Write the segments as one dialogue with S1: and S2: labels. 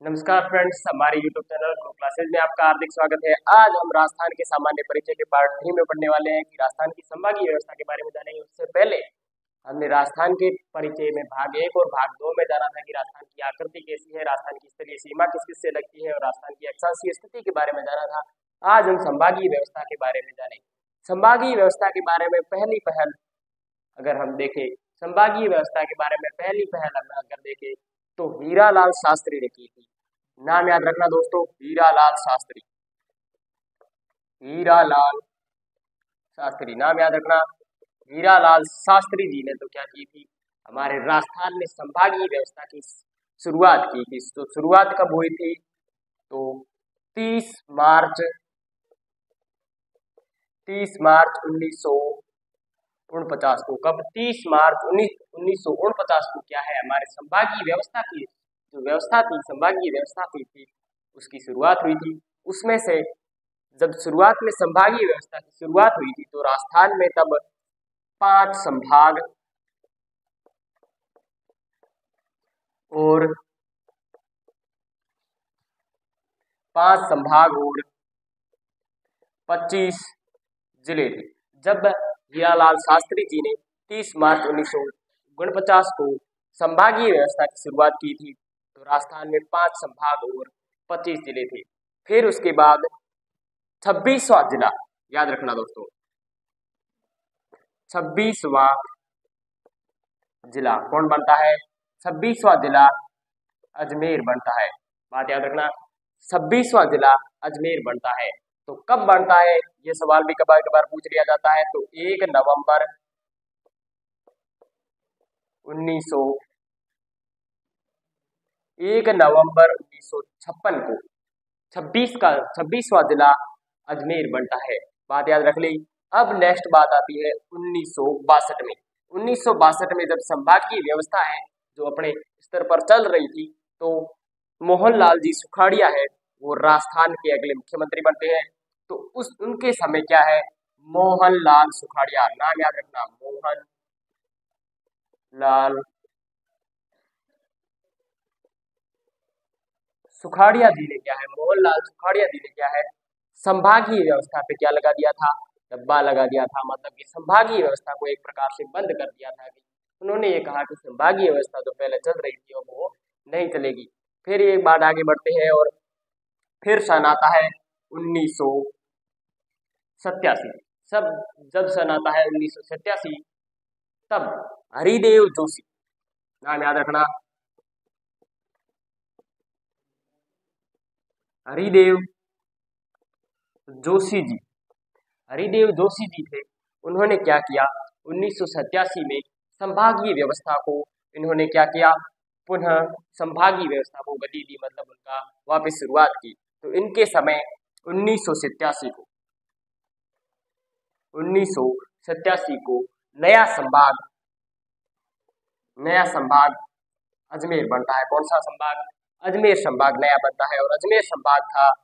S1: नमस्कार फ्रेंड्स, हमारे YouTube channel grow classes में आपका हार्दिक स्वागत है। आज हम राजस्थान के सामान्य परिचय के पार्ट 3 में पढ़ने वाले हैं कि राजस्थान की संभागीय व्यवस्था के बारे में जानेंगे। उससे पहले हमने राजस्थान के परिचय में भाग 1 और भाग 2 में जाना था कि राजस्थान की आकृति कैसी है, राजस्थान की स्तरीय सीमा किस किस से लगती है और राजस्थान की अक्षांशीय स्थिति के बारे में जाना था। आज हम संभागीय व्यवस्था के बारे में जानेंगे। संभागीय व्यवस्था के बारे में पहली पहल अगर हम देखें, संभागीय व्यवस्था के बारे में पहली पहल हम अगर देखें तो हीरालाल शास्त्री ने की थी। नाम याद रखना दोस्तों, हीरालाल शास्त्री। हीरालाल शास्त्री नाम याद रखना। हीरालाल शास्त्री जी ने तो क्या की थी, हमारे राजस्थान में संभागीय व्यवस्था की शुरुआत की थी। तो शुरुआत कब हुई थी? तो 30 मार्च 1949 को। कब? 30 मार्च 1949 को क्या है, हमारे संभागीय व्यवस्था की जो व्यवस्था थी, संभागीय व्यवस्था थी उसकी शुरुआत हुई थी। उसमें से जब शुरुआत में संभागीय व्यवस्था की शुरुआत हुई थी तो राजस्थान में तब 5 संभाग और 25 जिले थे। जब हीरालाल शास्त्री जी ने 30 मार्च 1949 को संभागीय व्यवस्था की शुरुआत की थी तो राजस्थान में 5 संभाग और 25 जिले थे। फिर उसके बाद 26वां जिला याद रखना दोस्तों, 26वां जिला कौन बनता है? 26वां जिला अजमेर बनता है। बात याद रखना, 26वां जिला अजमेर बनता है। तो कब बनता है, ये सवाल भी कबार कबार पूछ लिया जाता है। तो 1 नवंबर 1956 को 26वां जिला अजमेर बनता है। बात याद रख ली। अब नेक्स्ट बात आती है 1962 में। 1962 में जब संभागीय व्यवस्था है जो अपने स्तर पर चल रही थी तो मोहनलाल जी सुखाड़िया है वो राजस्थान के अगले मुख्यमंत्री बनते हैं। तो उनके समय क्या है, मोहनलाल सुखाड़िया। नाम याद रखना, मोहनलाल सुखाड़िया जी ने क्या है, मोहनलाल सुखाड़िया जी ने क्या है, संभागीय व्यवस्था पे क्या लगा दिया था, डब्बा लगा दिया था। मतलब कि संभागीय व्यवस्था को एक प्रकार से बंद कर दिया था। कि उन्होंने ये कहा कि संभागीय व्यवस्था तो पहले चल रही थी और वो नहीं चलेगी। फिर एक बात आगे बढ़ते हैं और फिर सन आता है 1987। सब जब सन आता है 1987 तब हरिदेव जोशी, नाम याद रखना, हरिदेव जोशी जी। हरिदेव जोशी जी थे, उन्होंने क्या किया, 1987 में संभागीय व्यवस्था को इन्होंने क्या किया, पुनः संभागीय व्यवस्था को गति दी, मतलब उनका वापस शुरुआत की। तो इनके समय 1987 को नया संभाग अजमेर बनता है। कौन सा संभाग? अजमेर संभाग नया बनता है। और अजमेर संभाग था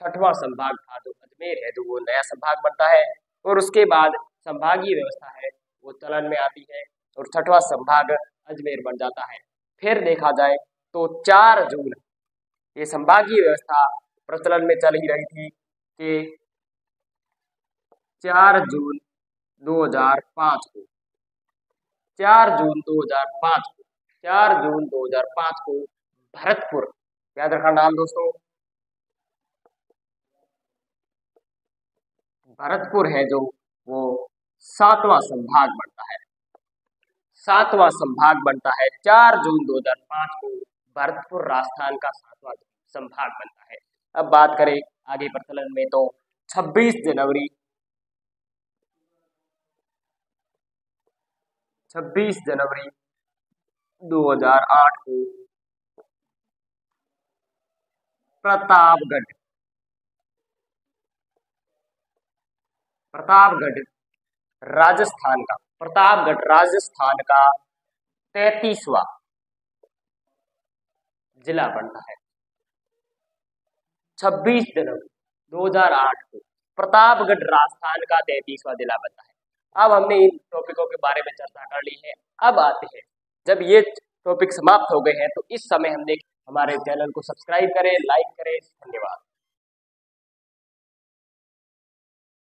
S1: 6वां संभाग था जो अजमेर है, जो वो नया संभाग बनता है। और उसके बाद संभागीय व्यवस्था है वो चलन में आती है और 6वां संभाग अजमेर बन जाता है। फिर देखा जाए तो 4 जून, ये संभागीय व्यवस्था प्रचलन में चल ही रही थी कि 4 जून 2005 को 4 जून 2005 को भरतपुर, याद रखना नाम दोस्तों, भरतपुर है जो वो 7वां संभाग बनता है। 7वां संभाग बनता है 4 जून 2005 को भरतपुर राजस्थान का 7वां संभाग बनता है। अब बात करें आगे प्रचलन में तो 26 जनवरी 2008 को प्रतापगढ़ राजस्थान का 33वां जिला बनता है। 26 जनवरी 2008 को प्रतापगढ़ राजस्थान का 33वां जिला बनता है। अब हमने इन टॉपिकों के बारे में चर्चा कर ली है। अब आते हैं, जब ये टॉपिक समाप्त हो गए हैं। तो इस समय हमने हमारे चैनल को सब्सक्राइब करें, लाइक करें। धन्यवाद।